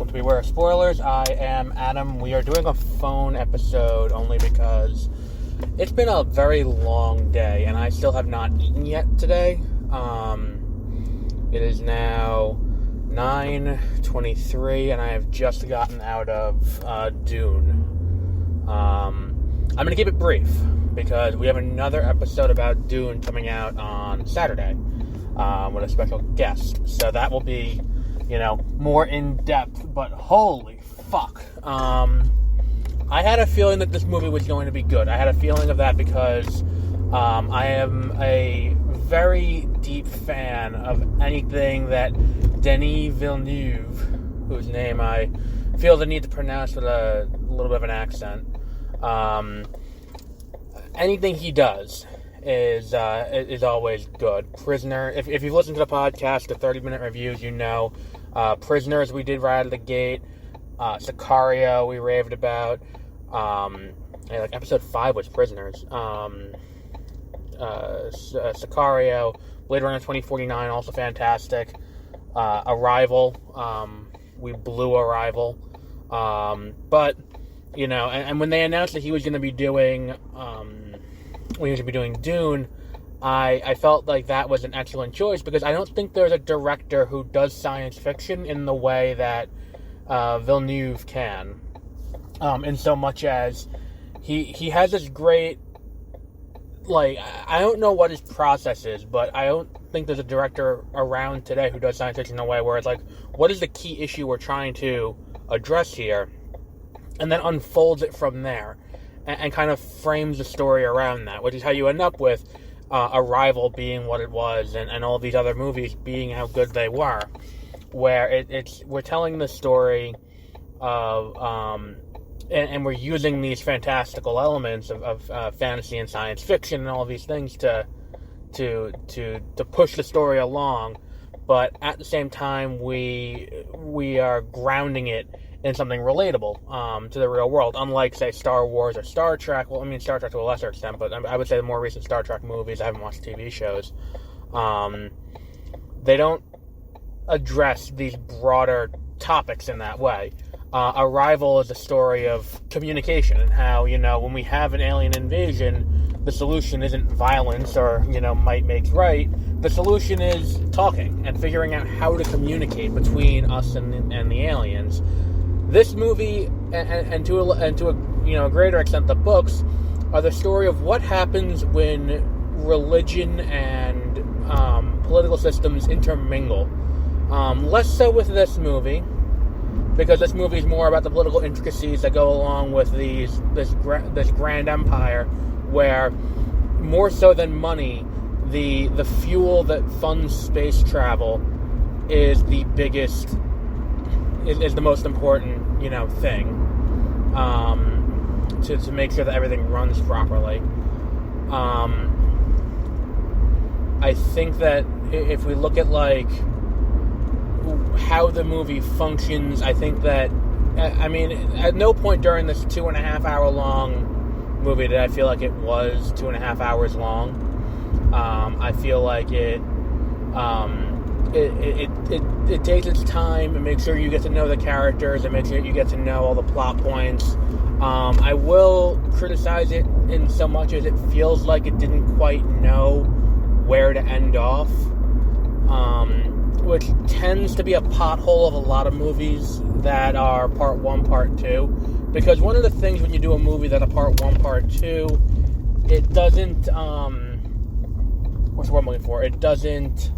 welcome to Beware of Spoilers. I am Adam. We are doing a phone episode only because it's been a very long day and I still have not eaten yet today. It is now 9:23 and I have just gotten out of Dune. I'm going to keep it brief because we have another episode about Dune coming out on Saturday with a special guest. So that will be, more in-depth, but holy fuck. I had a feeling that this movie was going to be good. I had a feeling of that because I am a very deep fan of anything that Denis Villeneuve, whose name I feel the need to pronounce with a little bit of an accent, anything he does is always good. Prisoner, if you've listened to the podcast, the 30-minute reviews, Prisoners we did right out of the gate. Sicario we raved about. Episode 5 was Prisoners. Sicario, Blade Runner 2049, also fantastic. Arrival, we blew Arrival. But, and when they announced that he was going to be doing Dune, I felt like that was an excellent choice because I don't think there's a director who does science fiction in the way that Villeneuve can. In so much as he has this great, I don't know what his process is, but I don't think there's a director around today who does science fiction in a way where it's like, what is the key issue we're trying to address here? And then unfolds it from there. And kind of frames the story around that, which is how you end up with Arrival being what it was, and all these other movies being how good they were, where we're telling the story of and we're using these fantastical elements of fantasy and science fiction and all these things to push the story along, but at the same time we are grounding it in something relatable to the real world, unlike, say, Star Wars or Star Trek. Well, I mean, Star Trek to a lesser extent, but I would say the more recent Star Trek movies, I haven't watched TV shows, they don't address these broader topics in that way. Arrival is a story of communication and how, when we have an alien invasion, the solution isn't violence or, might makes right. The solution is talking and figuring out how to communicate between us and the aliens. This movie, and to a greater extent the books, are the story of what happens when religion and political systems intermingle. Less so with this movie, because this movie is more about the political intricacies that go along with this grand empire, where more so than money, the fuel that funds space travel is the biggest. Is the most important, thing to make sure that everything runs properly. I think that if we look at how the movie functions, I think that at no point during this 2.5 hour long movie did I feel like it was 2.5 hours long. I feel like it takes its time and makes sure you get to know the characters and make sure you get to know all the plot points. I will criticize it in so much as it feels like it didn't quite know where to end off, which tends to be a pothole of a lot of movies that are part 1, part 2. Because one of the things when you do a movie that are part 1, part 2, it doesn't, what's the word I'm looking for? It doesn't,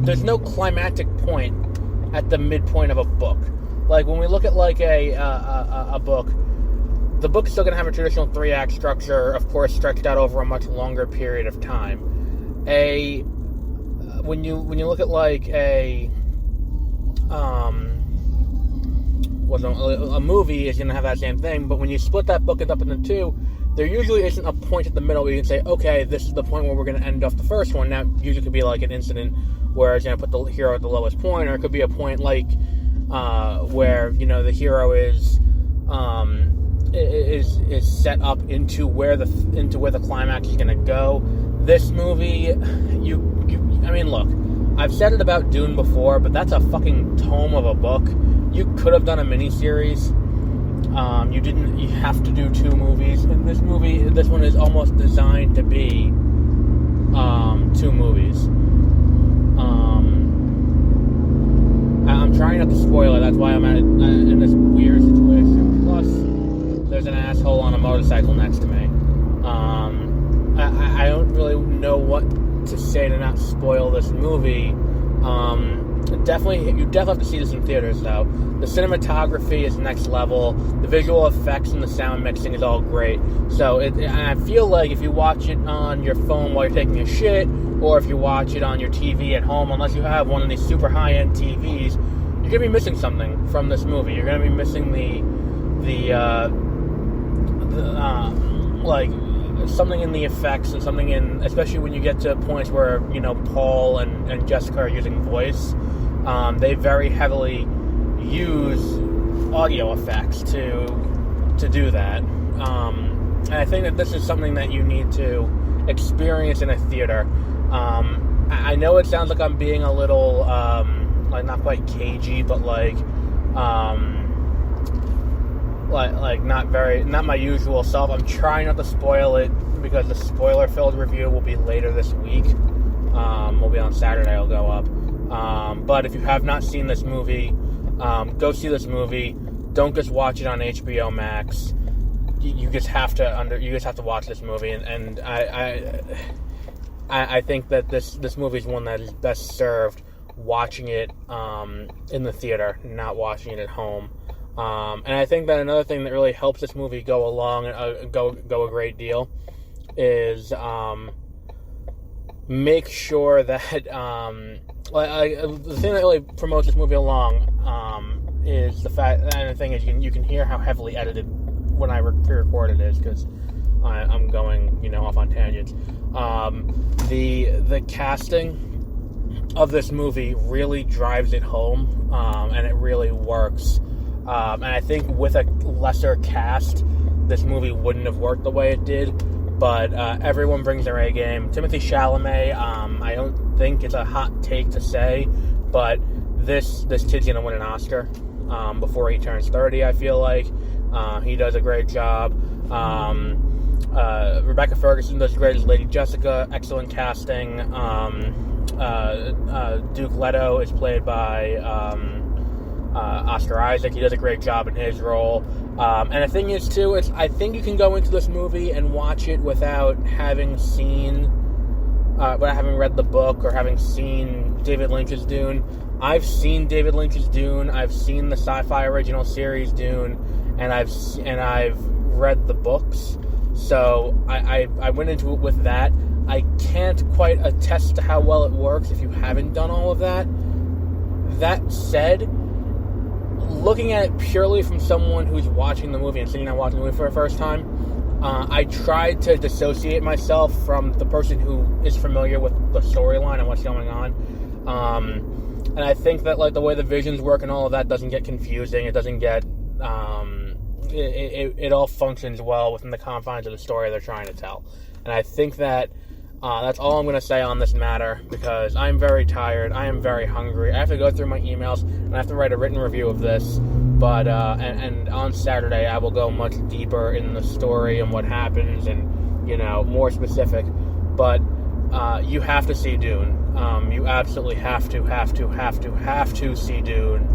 there's no climactic point at the midpoint of a book. Like, when we look at, a book, the book's still going to have a traditional 3-act structure, of course, stretched out over a much longer period of time. When you look at, a movie is going to have that same thing, but when you split that book up into 2, there usually isn't a point at the middle where you can say, okay, this is the point where we're going to end off the first one. Now, usually could be like an incident where it's going to put the hero at the lowest point, or it could be a point where, the hero is is set up into where the climax is going to go. This movie, I mean, look, I've said it about Dune before, but that's a fucking tome of a book. You could have done a miniseries. You didn't. You have to do 2 movies. And this one is almost designed to be 2 movies. I'm trying not to spoil it. That's why I'm in this weird situation. Plus, there's an asshole on a motorcycle next to me. I don't really know what to say to not spoil this movie. You definitely have to see this in theaters, though. The cinematography is next level. The visual effects and the sound mixing is all great. So I feel like if you watch it on your phone while you're taking a shit, or if you watch it on your TV at home, unless you have one of these super high-end TVs, you're gonna be missing something from this movie. You're gonna be missing like something in the effects and something in, especially when you get to points where Paul and Jessica are using voice. They very heavily use audio effects to do that. And I think that this is something that you need to experience in a theater. I know it sounds like I'm being a little like not quite cagey, but like not my usual self. I'm trying not to spoil it because the spoiler-filled review will be later this week. Will be on Saturday. It'll go up. But if you have not seen this movie, go see this movie. Don't just watch it on HBO Max. You just have to watch this movie, and I think that this movie is one that is best served watching it in the theater, not watching it at home. And I think that another thing that really helps this movie go along and go a great deal is make sure that the thing that really promotes this movie along is the fact, and the thing is you can hear how heavily edited when I pre-record it is, because I'm going off on tangents. The casting of this movie really drives it home, and it really works. And I think with a lesser cast, this movie wouldn't have worked the way it did. But everyone brings their A game. Timothée Chalamet, I don't think it's a hot take to say, but this kid's gonna win an Oscar before he turns 30. I feel like he does a great job. Rebecca Ferguson does great as Lady Jessica. Excellent casting. Duke Leto is played by Oscar Isaac. He does a great job in his role. And the thing is, too, I think you can go into this movie and watch it without having read the book or having seen David Lynch's Dune. I've seen David Lynch's Dune. I've seen the sci-fi original series Dune, and I've read the books. So I went into it with that. I can't quite attest to how well it works if you haven't done all of that. That said, looking at it purely from someone who's watching the movie and sitting down watching the movie for the first time, I tried to dissociate myself from the person who is familiar with the storyline and what's going on. And I think that the way the visions work and all of that doesn't get confusing. It doesn't get it all functions well within the confines of the story they're trying to tell. And I think that that's all I'm going to say on this matter, because I'm very tired. I am very hungry. I have to go through my emails, and I have to write a written review of this. But and on Saturday, I will go much deeper in the story and what happens, and more specific. But you have to see Dune. You absolutely have to see Dune.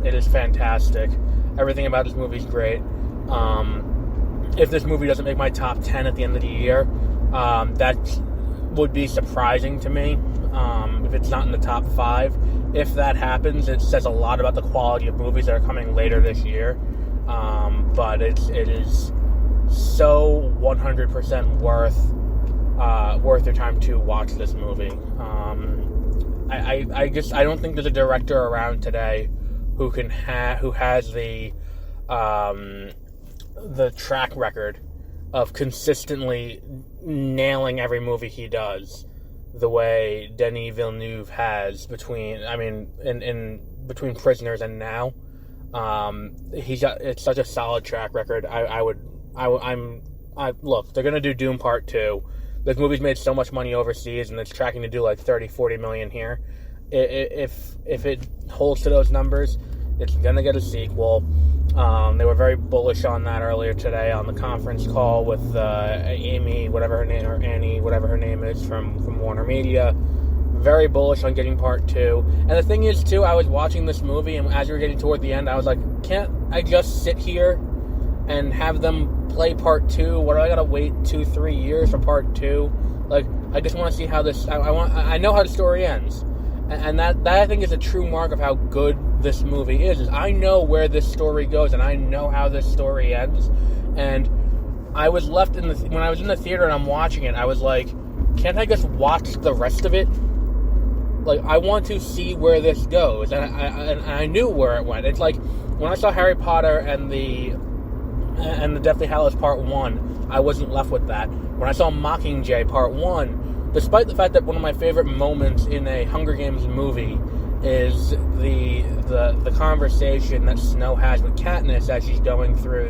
It is fantastic. Everything about this movie is great. If this movie doesn't make my top 10 at the end of the year, that would be surprising to me. If it's not in the top 5, if that happens, it says a lot about the quality of movies that are coming later this year. But it is so 100% worth your time to watch this movie. I don't think there's a director around today who has the track record of consistently nailing every movie he does the way Denis Villeneuve has between Prisoners and now. It's such a solid track record. Look, they're gonna do Dune Part 2. This movie's made so much money overseas, and it's tracking to do like 30-40 million here. If it holds to those numbers, it's gonna get a sequel. They were very bullish on that earlier today on the conference call with Amy, whatever her name, or Annie, whatever her name is, from Warner Media. Very bullish on getting Part 2. And the thing is, too, I was watching this movie, and as we were getting toward the end, I was like, can't I just sit here and have them play Part 2? What do I gotta wait 2-3 years for Part 2? Like, I just want to see how this... I know how the story ends. And that I think is a true mark of how good this movie is I know where this story goes, and I know how this story ends. And I was left when I was in the theater and I'm watching it, I was like, can't I just watch the rest of it? Like, I want to see where this goes, and I knew where it went. It's like when I saw Harry Potter and the Deathly Hallows Part 1, I wasn't left with that. When I saw Mockingjay Part 1, despite the fact that one of my favorite moments in a Hunger Games movie is the conversation that Snow has with Katniss as she's going through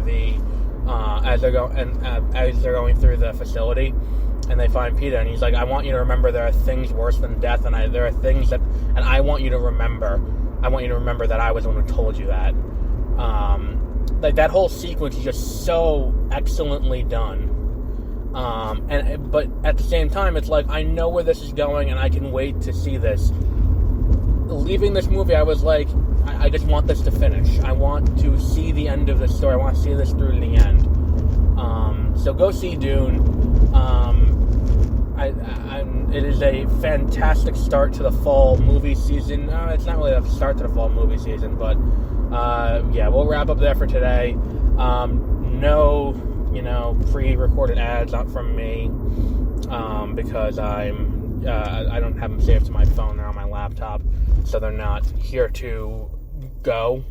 as they're going through the facility. And they find Peeta, and he's like, I want you to remember there are things worse than death, and there are things that, and I want you to remember that I was the one who told you that. Like, that whole sequence is just so excellently done. But at the same time, it's like, I know where this is going, and I can wait to see this. Leaving this movie, I was like, I just want this to finish. I want to see the end of the story. I want to see this through to the end. So go see Dune. It is a fantastic start to the fall movie season. It's not really a start to the fall movie season, but yeah, we'll wrap up there for today. No, pre-recorded ads not from me because I don't have them saved to my phone. They're on my laptop, so they're not here to go.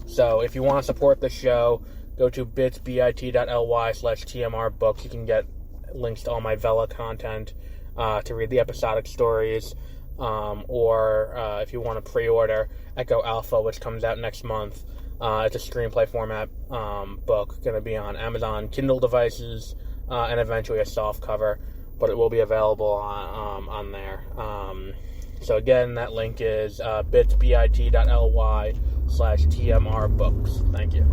So if you want to support the show, go to bit.ly/TMRbooks. You can get links to all my Vela content, to read the episodic stories, or if you want to pre-order Echo Alpha, which comes out next month. It's a screenplay format book, going to be on Amazon Kindle devices, and eventually a softcover, but it will be available on there. So again, that link is bit.ly/TMRbooks. Thank you.